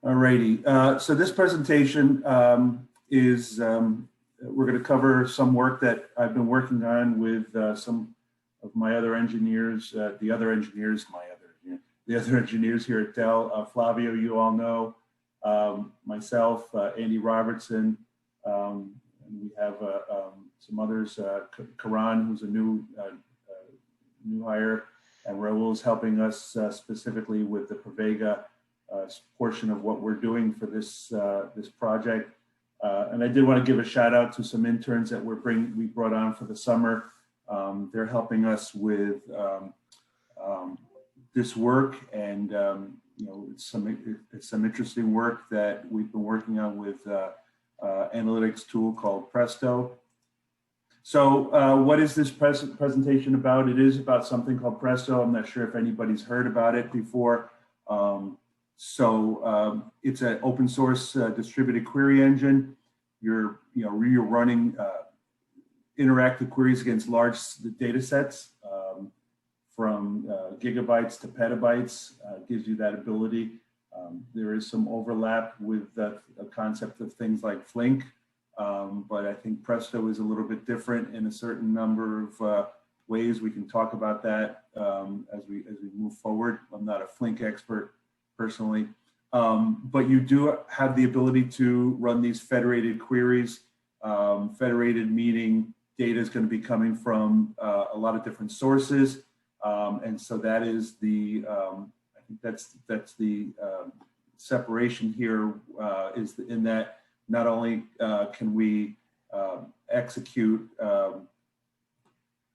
Alrighty, so this presentation is, we're going to cover some work that I've been working on with some of my other engineers, the other engineers here at Dell. Flavio, you all know, myself, Andy Robertson, and we have some others, Karan, who's a new hire, and Raul is helping us specifically with the Pravega portion of what we're doing for this this project. And I did want to give a shout out to some interns that we brought on for the summer. They're helping us with this work, and you know, it's some interesting work that we've been working on with analytics tool called Presto. So what is this presentation about? It is about something called Presto. I'm not sure if anybody's heard about it before. It's an open source distributed query engine. You're running interactive queries against large data sets from gigabytes to petabytes. Gives you that ability. There is some overlap with the concept of things like Flink, but I think Presto is a little bit different in a certain number of ways. We can talk about that as we move forward. I'm not a Flink expert personally, but you do have the ability to run these federated queries. Federated meaning data is going to be coming from a lot of different sources, and so that is the I think that's the separation here, is in that not only can we execute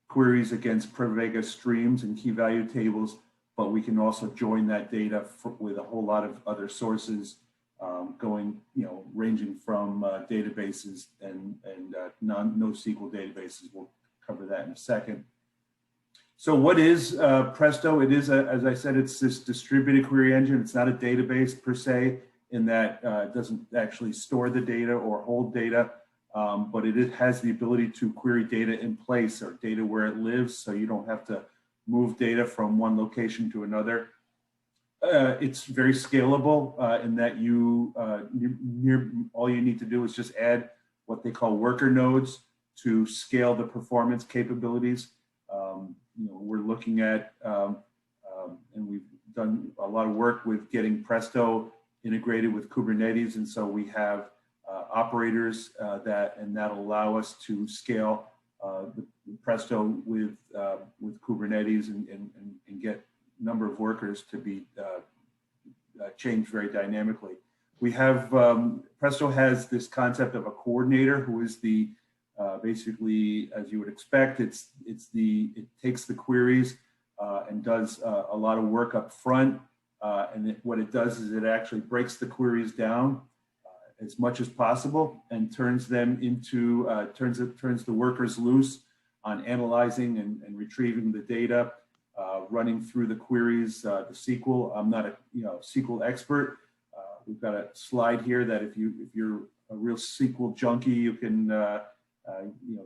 queries against Pravega streams and key value tables, but we can also join that data with a whole lot of other sources, going, ranging from databases and NoSQL databases. We'll cover that in a second. So what is Presto? It is, as I said, it's this distributed query engine. It's not a database per se, in that it doesn't actually store the data or hold data, but it has the ability to query data in place, or data where it lives, so you don't have to move data from one location to another. It's very scalable in that all you need to do is just add what they call worker nodes to scale the performance capabilities. We're looking at, and we've done a lot of work with getting Presto integrated with Kubernetes, and so we have operators that'll allow us to scale the Presto with Kubernetes and get number of workers to be changed very dynamically. We have Presto has this concept of a coordinator, who is the basically, as you would expect, it takes the queries and does a lot of work up front, and what it does is it actually breaks the queries down as much as possible and turns them into turns the workers loose on analyzing and retrieving the data, running through the queries, the SQL. I'm not a SQL expert. We've got a slide here that if you're a real SQL junkie, you can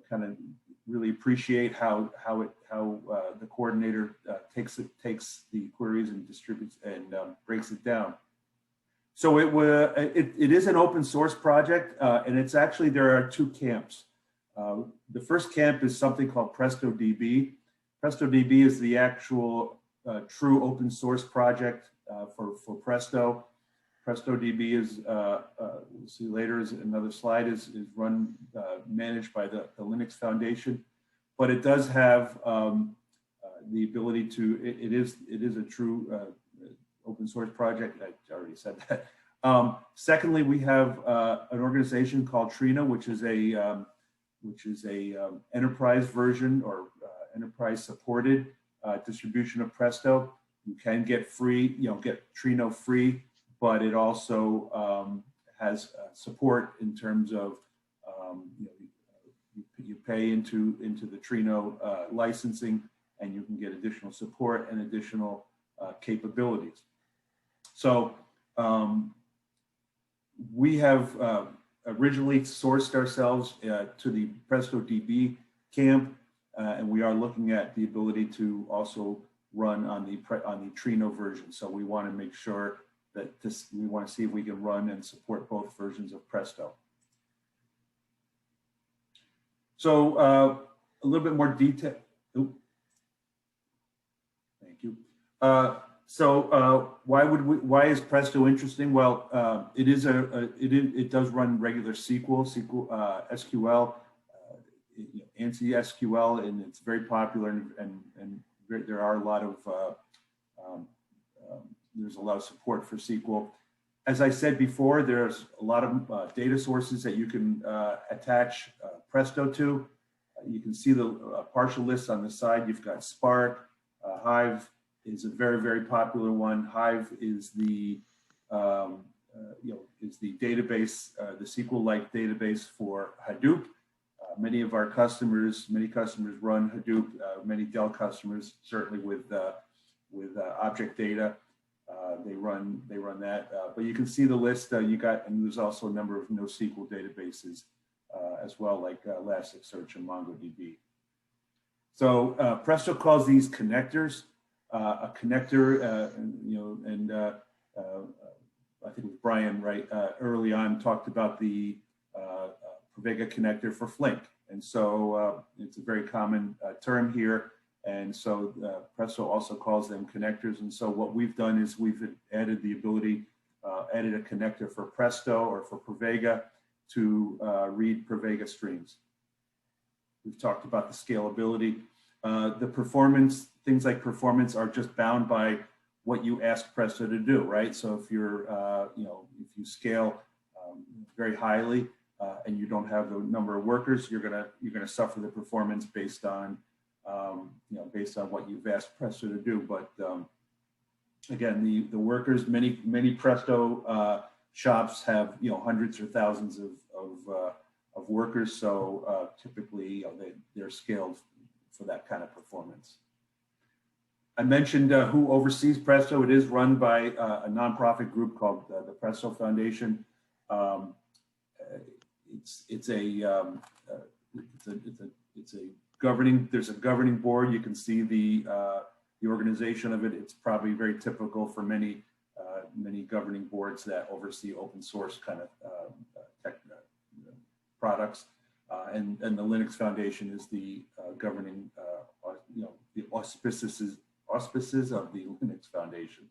kind of really appreciate how the coordinator takes the queries and distributes and breaks it down. So it is an open source project, and it's actually, there are two camps. The first camp is something called PrestoDB. PrestoDB is the actual true open source project for Presto. PrestoDB is, we'll see later, is another slide, is run, managed by the Linux Foundation, but it does have the ability to, it is a true open source project. I already said that. Secondly, we have an organization called Trino, which is a enterprise version, or enterprise supported distribution of Presto. You can get free, get Trino free, but it also has support in terms of you pay into the Trino licensing, and you can get additional support and additional capabilities. So we have originally sourced ourselves to the PrestoDB camp, and we are looking at the ability to also run on the Trino version. So we want to make sure we want to see if we can run and support both versions of Presto. So a little bit more detail. Oops. Thank you. Why is Presto interesting? Well, it does run regular SQL, SQL, ANSI SQL, and it's very popular, and there are a lot of there's a lot of support for SQL. As I said before, there's a lot of data sources that you can attach Presto to. You can see the partial list on the side. You've got Spark, Hive is a very, very popular one. Hive is the is the database, the SQL-like database for Hadoop. Many customers run Hadoop. Many Dell customers, certainly with object data, they run that. But you can see the list and there's also a number of NoSQL databases as well, like Elasticsearch and MongoDB. So Presto calls these connectors. A connector, I think it was Brian, right, early on talked about the Pravega connector for Flink. And so it's a very common term here. And so Presto also calls them connectors. And so what we've done is we've added the ability, added a connector for Presto or for Pravega to read Pravega streams. We've talked about the scalability. The performance, things like performance are just bound by what you ask Presto to do, right? So if you're, if you scale very highly and you don't have the number of workers, you're gonna suffer the performance based on, based on what you've asked Presto to do. But again, the workers, many Presto shops have hundreds or thousands of workers, so typically they're scaled for that kind of performance. I mentioned who oversees Presto. It is run by a nonprofit group called the Presto Foundation. It's a governing. There's a governing board. You can see the organization of it. It's probably very typical for many governing boards that oversee open source kind of tech products. And the Linux Foundation is the governing, the auspices of the Linux Foundation.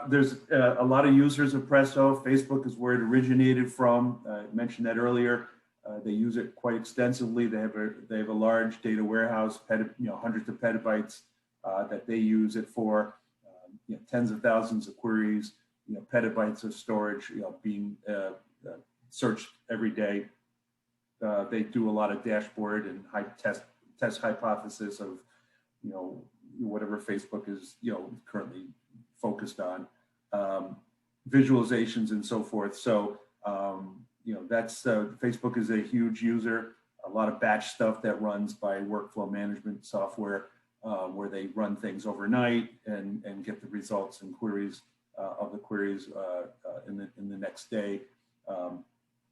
There's a lot of users of Presto. Facebook is where it originated from. I mentioned that earlier. They use it quite extensively. They have a large data warehouse, hundreds of petabytes that they use it for. Tens of thousands of queries, petabytes of storage, being searched every day. They do a lot of dashboard and test hypothesis of, whatever Facebook is, currently focused on, visualizations and so forth. So, that's Facebook is a huge user. A lot of batch stuff that runs by workflow management software, where they run things overnight and get the results and queries of the queries in the next day.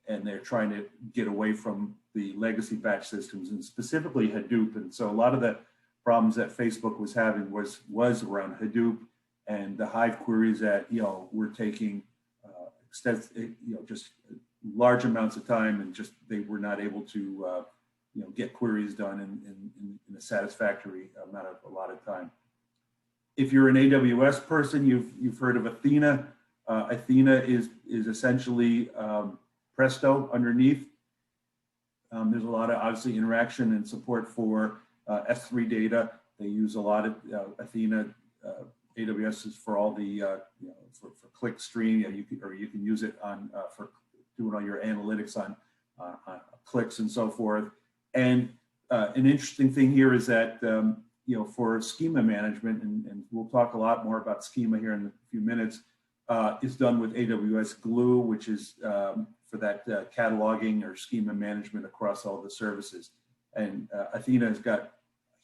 And they're trying to get away from the legacy batch systems and specifically Hadoop. And so a lot of the problems that Facebook was having was around Hadoop and the Hive queries that, were taking just large amounts of time, and just they were not able to, get queries done in a satisfactory amount of a lot of time. If you're an AWS person, you've heard of Athena. Athena is essentially Presto underneath. There's a lot of obviously interaction and support for S3 data. They use a lot of Athena. AWS is for all the for clickstream. You can use it on for doing all your analytics on clicks and so forth. And an interesting thing here is that for schema management, and we'll talk a lot more about schema here in a few minutes, is done with AWS Glue, which is for that cataloging or schema management across all the services. And Athena has got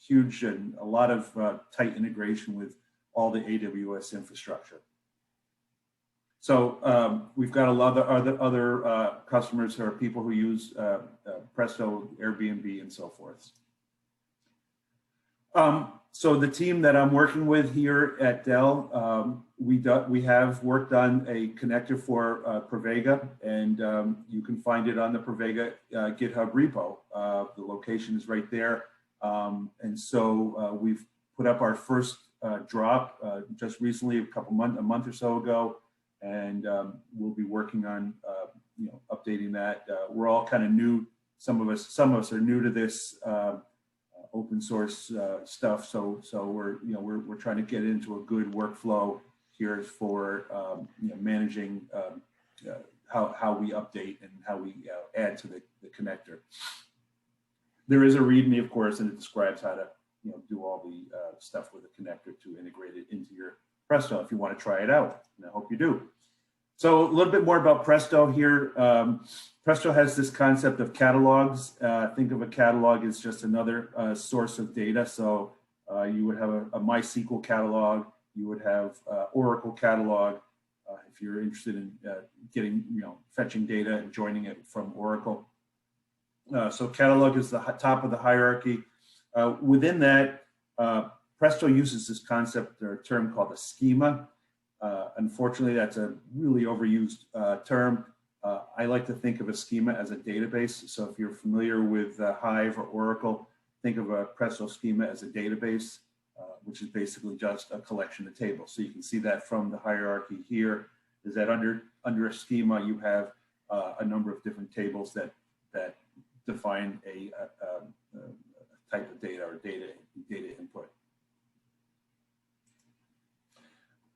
huge and a lot of tight integration with all the AWS infrastructure. So we've got a lot of other customers or people who use Presto, Airbnb, and so forth. So the team that I'm working with here at Dell, we have worked on a connector for Pravega, and you can find it on the Pravega GitHub repo. The location is right there. And so we've put up our first drop just recently, a month or so ago, and we'll be working on updating that. We're all kind of new. Some of us are new to this open source stuff, so we're trying to get into a good workflow here for managing how we update and how we add to the connector. There is a README, of course, and it describes how to do all the stuff with the connector to integrate it into your Presto if you want to try it out, and I hope you do. So a little bit more about Presto here. Presto has this concept of catalogs. Think of a catalog as just another source of data. So you would have a MySQL catalog. You would have Oracle catalog if you're interested in getting, fetching data and joining it from Oracle. So catalog is the top of the hierarchy. Within that, Presto uses this concept or term called a schema. Unfortunately, that's a really overused term. I like to think of a schema as a database. So if you're familiar with Hive or Oracle, think of a Presto schema as a database, which is basically just a collection of tables. So you can see that from the hierarchy here, is that under a schema, you have a number of different tables that define a type of data or data input.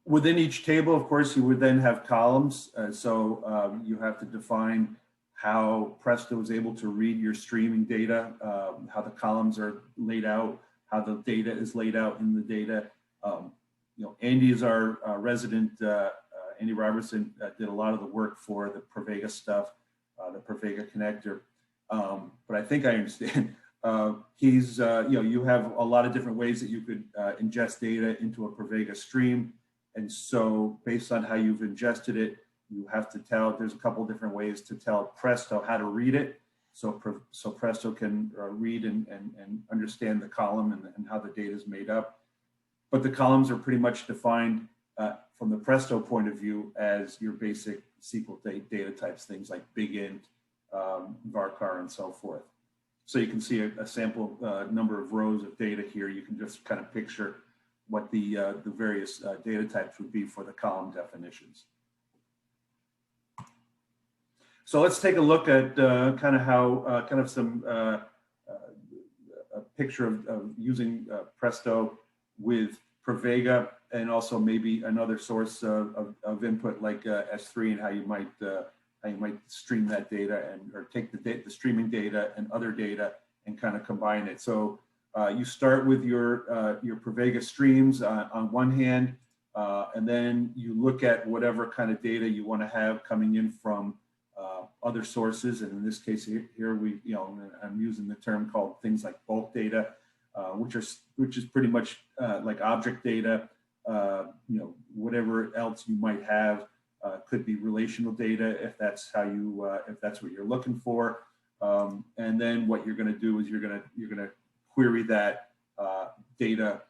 Within each table, of course, you would then have columns. So you have to define how Presto is able to read your streaming data, how the columns are laid out, how the data is laid out in the data. Andy is our resident, Andy Robertson did a lot of the work for the Pravega stuff, the Pravega connector. But I think I understand. You have a lot of different ways that you could ingest data into a Pravega stream. And so based on how you've ingested it, you have to there's a couple different ways to tell Presto how to read it. So Presto can read and understand the column and how the data is made up. But the columns are pretty much defined from the Presto point of view as your basic SQL data types, things like big int, varchar, and so forth. So you can see a sample number of rows of data here. You can just kind of picture what the various data types would be for the column definitions. So let's take a look at kind of how a picture of using Presto with Pravega, and also maybe another source of input like S3, and how you might stream that data or take the streaming data and other data and kind of combine it. So you start with your Pravega streams on one hand, and then you look at whatever kind of data you want to have coming in from other sources. And in this case here, I'm using the term called things like bulk data, which is pretty much like object data. Whatever else you might have could be relational data if that's what you're looking for. And then what you're going to do is you're going to query that data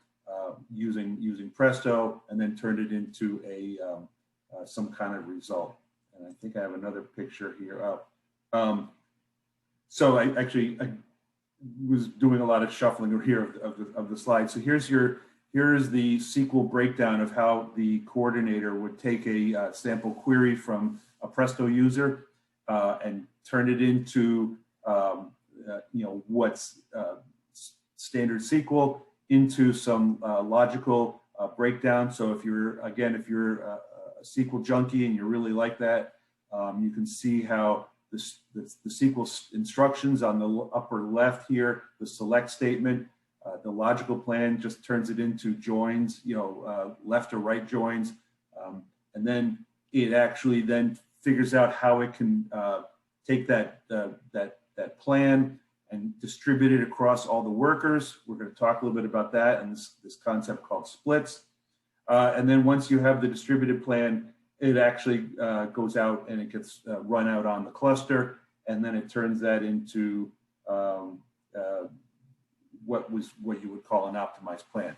using Presto, and then turn it into some kind of result. And I think I have another picture here up. So I was doing a lot of shuffling here of the slide. So here's the SQL breakdown of how the coordinator would take a sample query from a Presto user and turn it into what's standard SQL into some logical breakdown. So if you're a SQL junkie and you really like that, you can see how the SQL instructions on the upper left here, the select statement, the logical plan just turns it into joins, left or right joins, and then it actually then figures out how it can take that plan and distribute it across all the workers. We're going to talk a little bit about that and this concept called splits. And then once you have the distributed plan, it actually goes out and it gets run out on the cluster, and then it turns that into what you would call an optimized plan.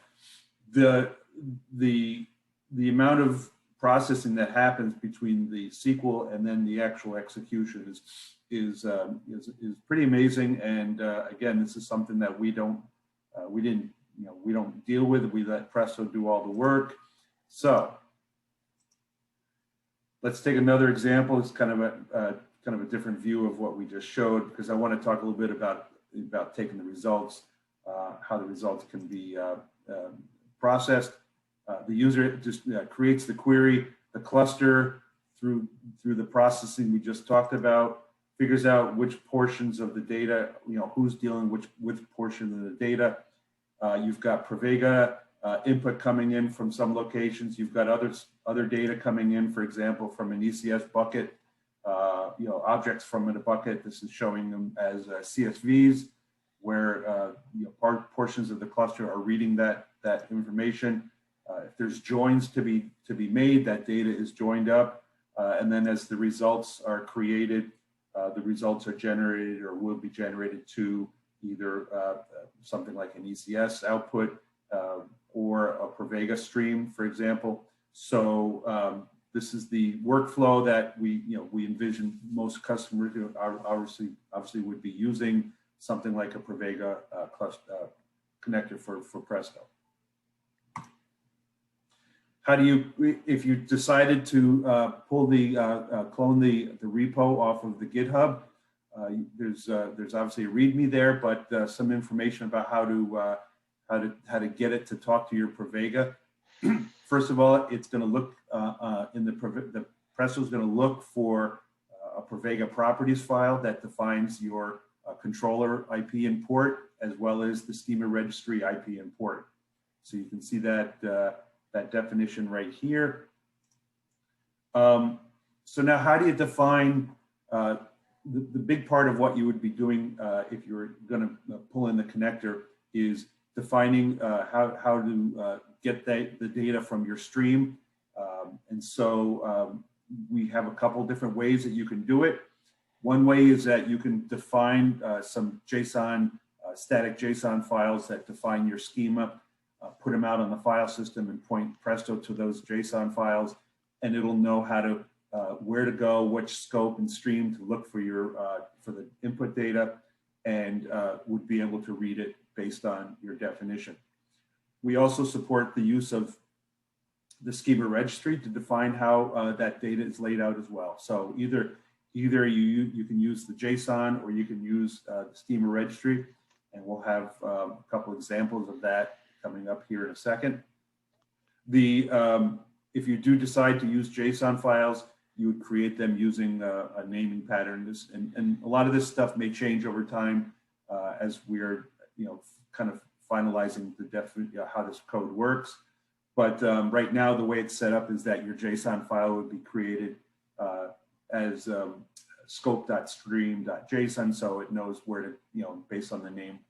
The amount of processing that happens between the SQL and then the actual execution is pretty amazing. And again, this is something that we don't deal with. We let Presto do all the work. So let's take another example. It's kind of a different view of what we just showed, because I want to talk a little bit about taking the results, how the results can be processed. The user just creates the query, the cluster through the processing we just talked about, figures out which portions of the data, who's dealing with portion of the data. You've got Pravega input coming in from some locations. You've got other data coming in, for example, from an ECS bucket, objects from a bucket. This is showing them as CSVs, where portions of the cluster are reading that information. If there's joins to be made, that data is joined up, and then as the results are created, the results are generated or will be generated to either something like an ECS output or a Pravega stream, for example. So this is the workflow that we envision most customers obviously would be using something like a Pravega connector for Presto. How do you, if you decided to clone the repo off of the GitHub, there's obviously a README there, but some information about how to get it to talk to your Pravega. First of all, it's going to look the Presto is going to look for a Pravega properties file that defines your controller IP import as well as the schema registry IP import. So you can see that that definition right here. So now, how do you define the big part of what you would be doing if you're going to pull in the connector is defining how to get the data from your stream. And so we have a couple different ways that you can do it. One way is that you can define some JSON, static JSON files that define your schema, put them out on the file system and point Presto to those JSON files, and it'll know how to where to go, which scope and stream to look for for the input data, and would be able to read it based on your definition. We also support the use of the schema registry to define how that data is laid out as well. So either you can use the JSON or you can use the schema registry, and we'll have a couple examples of that coming up here in a second. If you do decide to use JSON files, you would create them using a naming pattern. And a lot of this stuff may change over time as we're kind of finalizing how this code works. But right now, the way it's set up is that your JSON file would be created as scope.stream.json, so it knows where to, based on the name.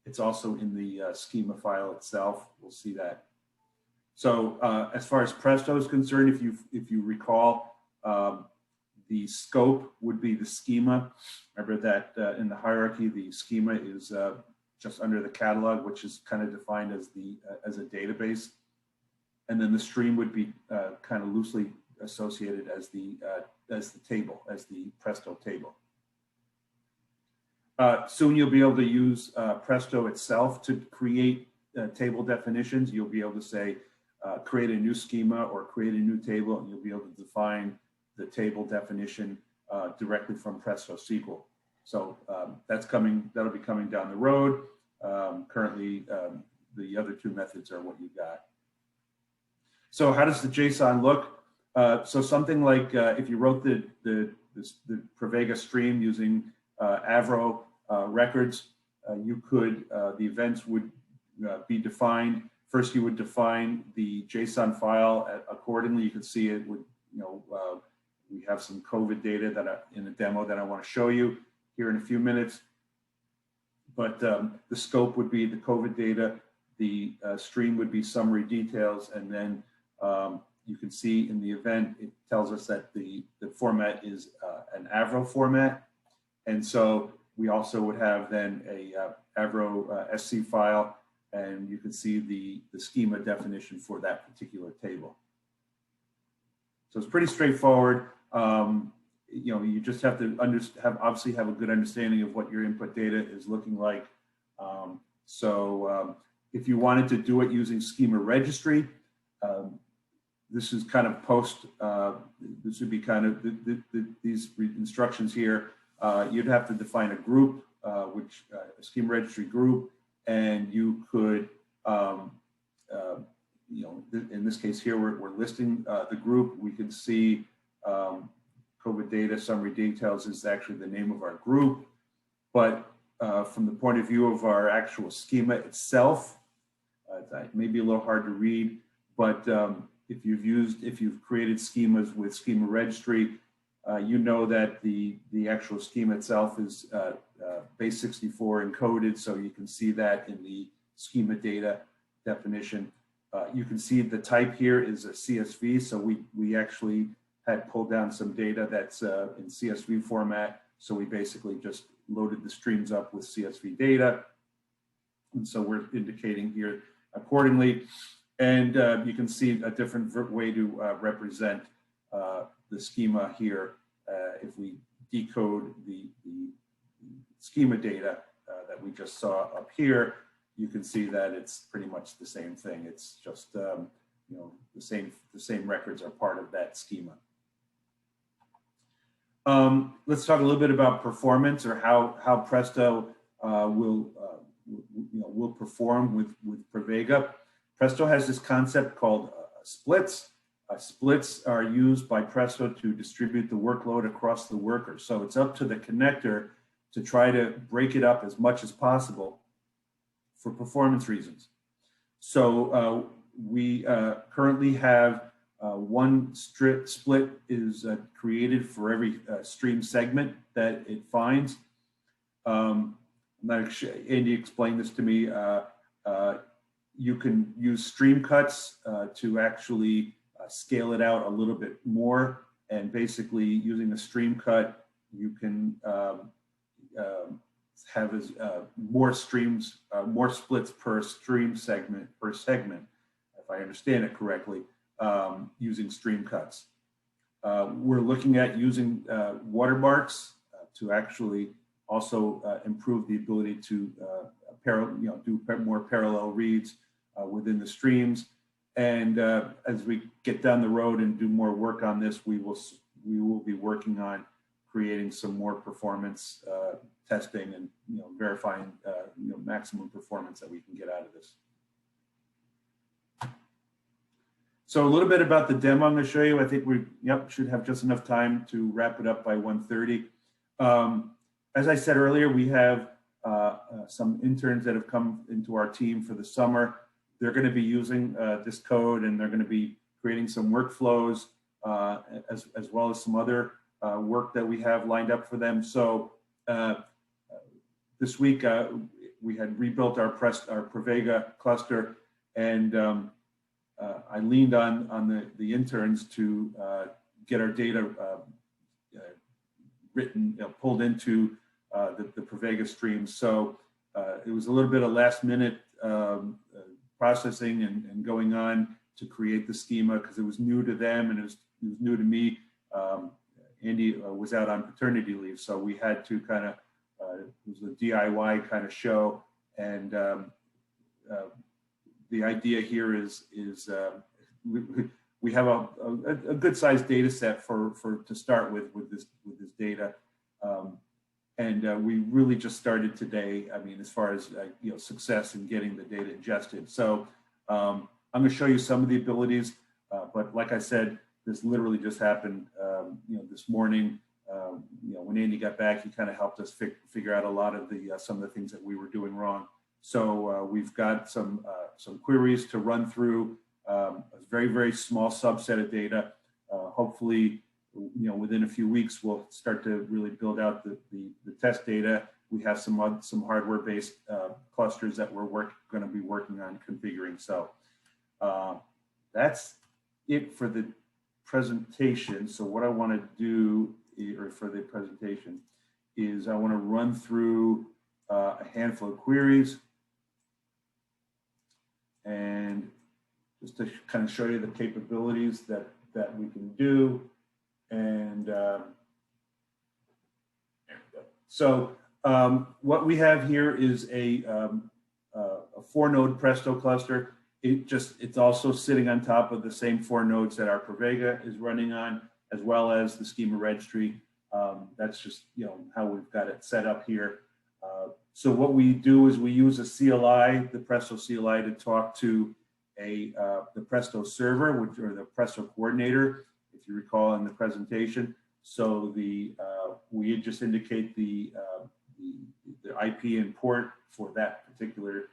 It's also in the schema file itself. We'll see that. So as far as Presto is concerned, if you recall, the scope would be the schema. Remember that in the hierarchy, the schema is just under the catalog, which is kind of defined as a database, and then the stream would be kind of loosely associated as the table, as the Presto table. Soon you'll be able to use Presto itself to create table definitions. You'll be able to say, create a new schema or create a new table, and you'll be able to define the table definition directly from Presto SQL. So that'll be coming down the road. Currently, the other two methods are what you got. So how does the JSON look? So something like if you wrote the Pravega stream using Avro records, you could, the events would be defined. First, you would define the JSON file accordingly. You can see it would, we have some COVID data in a demo that I want to show you here in a few minutes. But the scope would be the COVID data, the stream would be summary details, and then you can see in the event, it tells us that the format is an Avro format. And so we also would have then a Avro SC file, and you can see the schema definition for that particular table. So it's pretty straightforward. You know, you just have to obviously have a good understanding of what your input data is looking like. If you wanted to do it using Schema Registry, this is kind of post, this would be kind of these instructions here. You'd have to define a group, a Schema Registry group, and you could, you know, in this case here, we're listing the group. We can see COVID data summary details is actually the name of our group, but from the point of view of our actual schema itself, it may be a little hard to read, but if you've created schemas with Schema Registry, you know that the actual schema itself is base 64 encoded, so you can see that in the schema data definition. You can see the type here is a CSV, so we actually had pulled down some data that's in CSV format, so we basically just loaded the streams up with CSV data, and so we're indicating here accordingly. And you can see a different way to represent the schema here. If we decode the schema data that we just saw up here, you can see that it's pretty much the same thing. It's just you know, the same records are part of that schema. Let's talk a little bit about performance, or how Presto will perform with Pravega. Presto has this concept called splits. Splits are used by Presto to distribute the workload across the workers. So it's up to the connector to try to break it up as much as possible for performance reasons. So we currently have one split is created for every stream segment that it finds. Andy explained this to me. You can use stream cuts to actually scale it out a little bit more, and basically using a stream cut, you can have more streams, more splits per stream segment, if I understand it correctly, using stream cuts. We're looking at using watermarks to actually also improve the ability to do more parallel reads within the streams. And as we get down the road and do more work on this, we will be working on creating some more performance testing and verifying maximum performance that we can get out of this. So a little bit about the demo I'm going to show you. I think we should have just enough time to wrap it up by 1:30. As I said earlier, we have some interns that have come into our team for the summer. They're going to be using this code, and they're going to be creating some workflows as well as some other work that we have lined up for them. So this week we had rebuilt our Pravega cluster, and I leaned on the interns to get our data pulled into the Pravega streams. So it was a little bit of last minute processing and going on to create the schema, because it was new to them and it was new to me. Andy was out on paternity leave, so we had to kind of, it was a DIY kind of show. And the idea here is we have a good sized data set to start with this data. And we really just started today. I mean, as far as success in getting the data ingested. So I'm going to show you some of the abilities, but like I said, this literally just happened. This morning. When Andy got back, he kind of helped us figure out a lot of some of the things that we were doing wrong. So we've got some queries to run through, a very, very small subset of data. Hopefully, within a few weeks, we'll start to really build out the test data. We have some hardware-based clusters that we're going to be working on configuring. So that's it for the presentation. So what I want to do, or for the presentation, is I want to run through a handful of queries. And just to kind of show you the capabilities that we can do. And there we go. So what we have here is a 4-node Presto cluster. It's also sitting on top of the same 4 nodes that our Pravega is running on, as well as the Schema Registry. That's just how we've got it set up here. So what we do is we use a CLI, the Presto CLI, to talk to the Presto server, or the Presto coordinator, if you recall in the presentation. So we just indicate the IP and port for that particular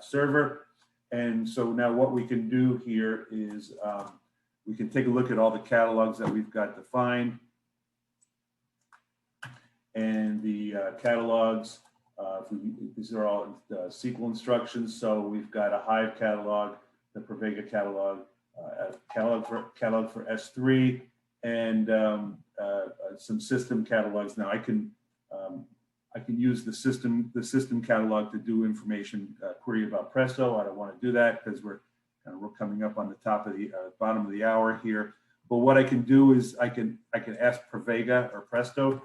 server. And so now what we can do here is we can take a look at all the catalogs that we've got defined. And the catalogs, these are all SQL instructions. So we've got a Hive catalog, the Pravega catalog, catalog for S3, and some system catalogs. Now I can use the system catalog to do information query about Presto. I don't want to do that because we're coming up on the top of the bottom of the hour here. But what I can do is I can ask Pravega or Presto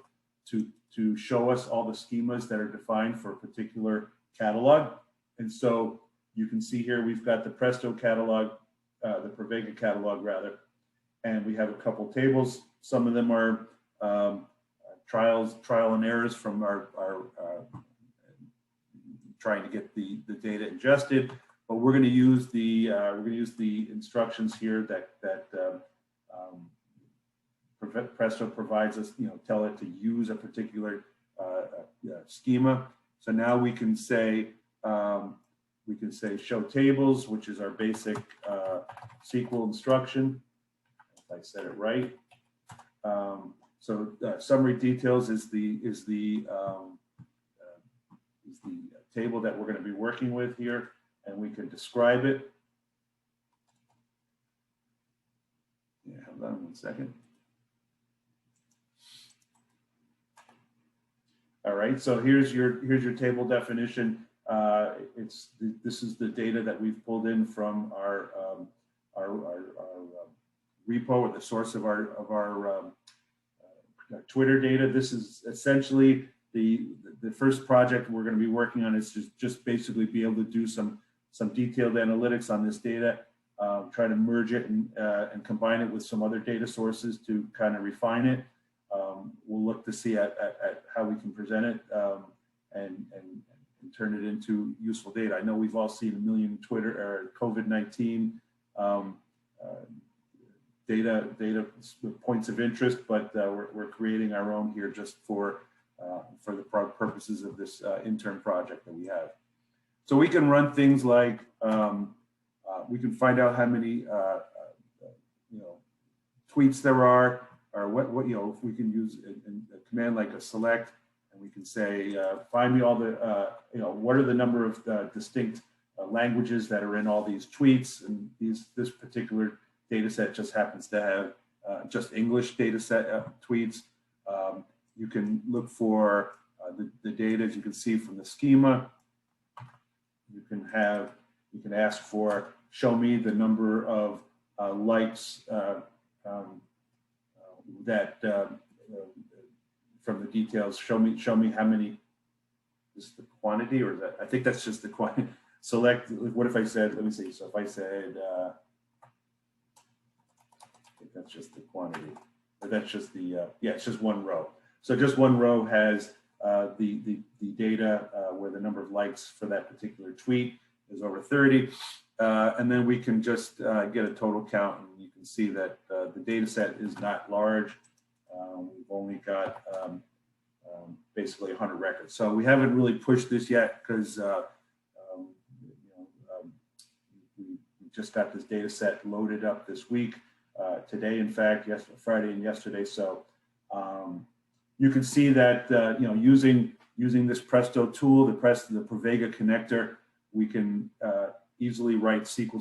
to show us all the schemas that are defined for a particular catalog. And so you can see here we've got the Presto catalog, the Pravega catalog rather, and we have a couple tables. Some of them are trial and errors from our trying to get the data ingested. But we're going to use the instructions here that Presto provides us, tell it to use a particular schema. So now we can say show tables, which is our basic SQL instruction. If I said it right. So summary details is the table that we're going to be working with here, and we can describe it. Yeah, hold on 1 second. All right, so here's your table definition. This is the data that we've pulled in from our repo, or the source of our Twitter data. This is essentially the first project we're going to be working on, is just basically be able to do some detailed analytics on this data, try to merge it and combine it with some other data sources to kind of refine it. We'll look to see at how we can present it and turn it into useful data. I know we've all seen a million Twitter or COVID-19 data points of interest, but we're creating our own here just for the purposes of this intern project that we have. So we can run things like we can find out how many tweets there are, or what if we can use a command like a select, and we can say find me all the what are the number of distinct languages that are in all these tweets, and this particular data set just happens to have just English data set tweets. You can look for the data, as you can see from the schema. You can ask for show me the number of likes that from the details. Show me how many. Is the quantity, or is that? I think that's just the quantity. Select. What if I said? Let me see. So if I said, I think that's just the quantity, or that's just the yeah, it's just one row. So just one row has the data where the number of likes for that particular tweet is over 30, and then we can just get a total count, and you can see that the data set is not large. We've only got basically 100 records. So we haven't really pushed this yet because we just got this data set loaded up this week, today, in fact, Friday and yesterday. So you can see that using this Presto tool, the Pravega connector, we can easily write SQL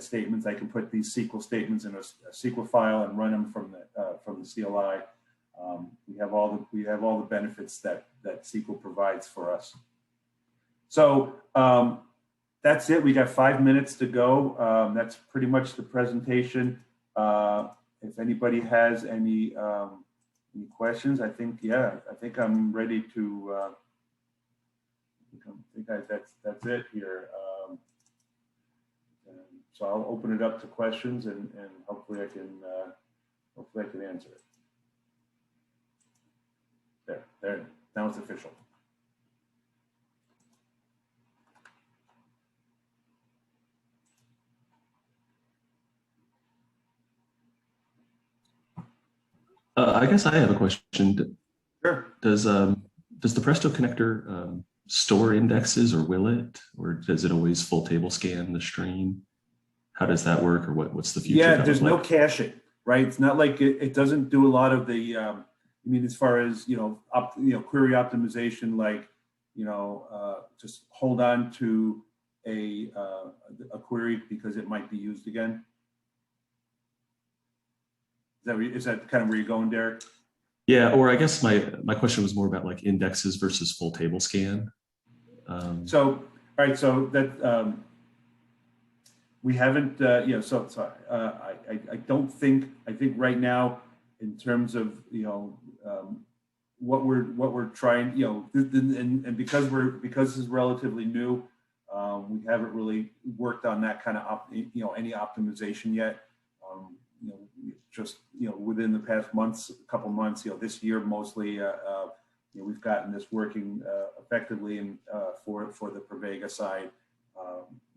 statements. I can put these SQL statements in a SQL file and run them from the CLI. We have all the benefits that SQL provides for us. So that's it. We got 5 minutes to go. That's pretty much the presentation. If anybody has any questions, I think I'm ready to. That's it here. So I'll open it up to questions, and hopefully I can answer it. There. Now it's official. I guess I have a question. Sure. Does the Presto connector store indexes, or will it, or does it always full table scan the stream? How does that work, or what's the future? Yeah, there's no caching, right? It's not like it doesn't do a lot of the. I mean, as far as query optimization, like just hold on to a query because it might be used again. Is that kind of where you're going, Derek? Yeah, or I guess my question was more about like indexes versus full table scan. So, all right, so that we haven't, I don't think, I think right now, in terms of, what we're trying, and because this is relatively new, we haven't really worked on that kind of, any optimization yet. Just within the past couple months, this year mostly, we've gotten this working effectively and for the Pravega side,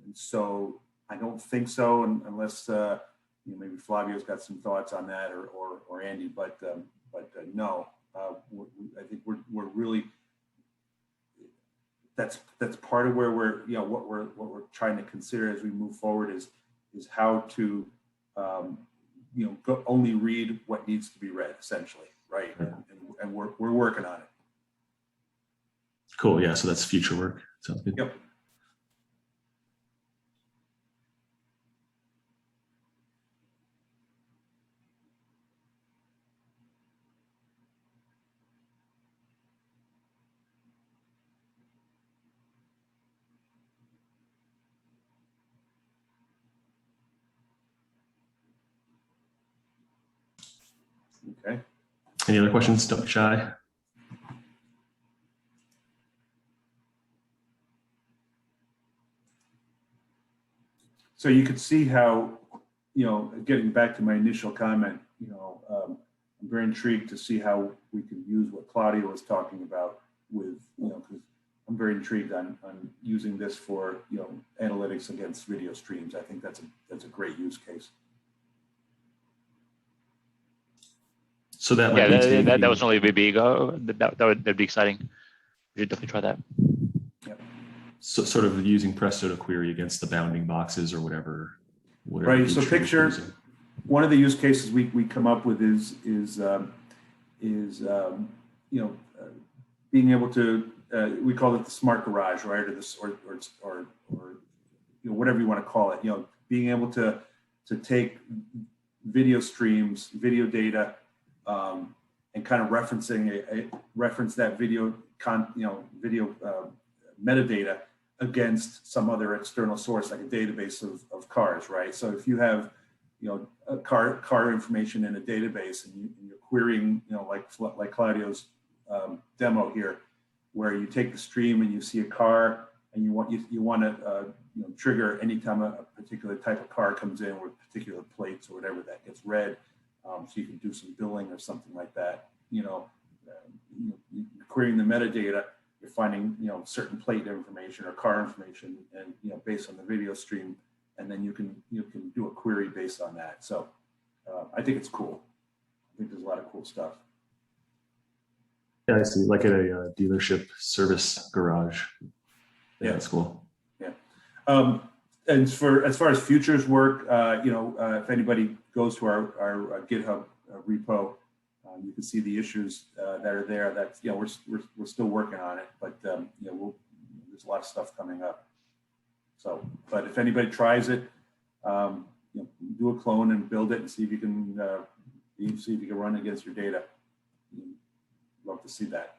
and so I don't think so, unless maybe Flavio's got some thoughts on that, or Andy, but no, I think we're really, that's part of where we're what we're trying to consider as we move forward is how to only read what needs to be read, essentially, right? And we're working on it. Cool. Yeah. So that's future work. Sounds good. Yep. Okay. Any other questions? Don't be shy. So you could see how, getting back to my initial comment, I'm very intrigued to see how we can use what Claudia was talking about with, because I'm very intrigued on using this for, analytics against video streams. I think that's a great use case. So that might that was only a big. That'd be exciting. We should definitely try that. Yep. So sort of using Presto to query against the bounding boxes or whatever. Right. So picture one of the use cases we come up with is being able to we call it the smart garage, right, or whatever you want to call it. Being able to take video streams, video data, and kind of reference that video metadata against some other external source, like a database of cars, right? So if you have, car information in a database, and you're querying, like Claudio's demo here, where you take the stream and you see a car, and you want to trigger anytime a particular type of car comes in with particular plates or whatever that gets read, so you can do some billing or something like that. Querying the metadata, you're finding certain plate information or car information, and based on the video stream, and then you can do a query based on that. So I think it's cool. I think there's a lot of cool stuff. Yeah, I see. Like at a dealership service garage. Yeah, that's cool. Yeah. And as far as futures work, if anybody goes to our GitHub repo, you can see the issues that are there. That's we're still working on it, but there's a lot of stuff coming up. So, but if anybody tries it, do a clone and build it and see if you can run against your data. Love to see that.